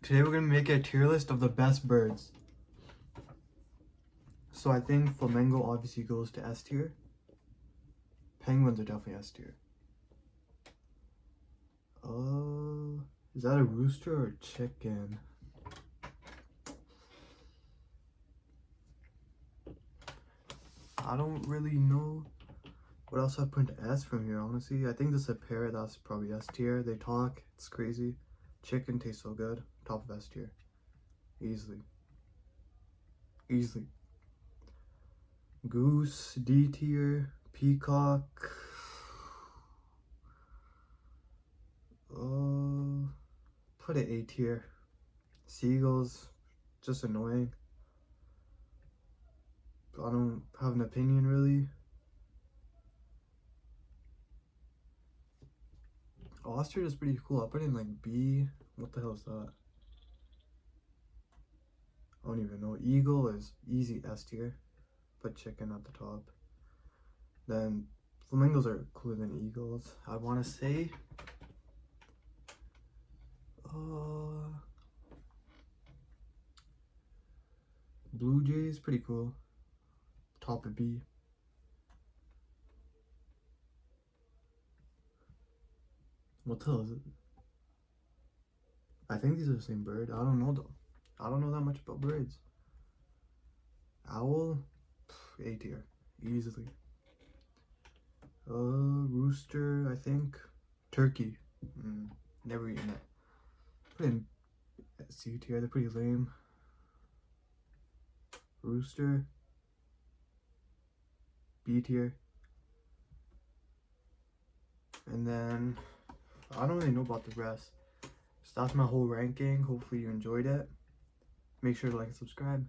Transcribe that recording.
Today we're gonna make a tier list of the best birds. So I think flamingo obviously goes to S tier. Penguins are definitely S tier. Is that a rooster or a chicken? I don't really know what else I put into S from here, honestly. I think this is a parrot, that's probably S tier. They talk, it's crazy. Chicken tastes so good. Top of S tier. Easily. Easily. Goose, D tier. Peacock. Put it A tier. Seagulls, just annoying. I don't have an opinion really. Ostrich is pretty cool. I'll put it in like B. What the hell is that? I don't even know. Eagle is easy S tier. Put chicken at the top. Then flamingos are cooler than eagles. I want to say blue jays, pretty cool. Top of B. What the hell is it? I think these are the same bird. I don't know though. I don't know that much about birds. Owl, A tier, easily. Rooster, I think. Turkey, never eaten it. Put in C tier, they're pretty lame. Rooster, B tier. And then, I don't really know about the rest. So that's my whole ranking. Hopefully you enjoyed it. Make sure to like and subscribe.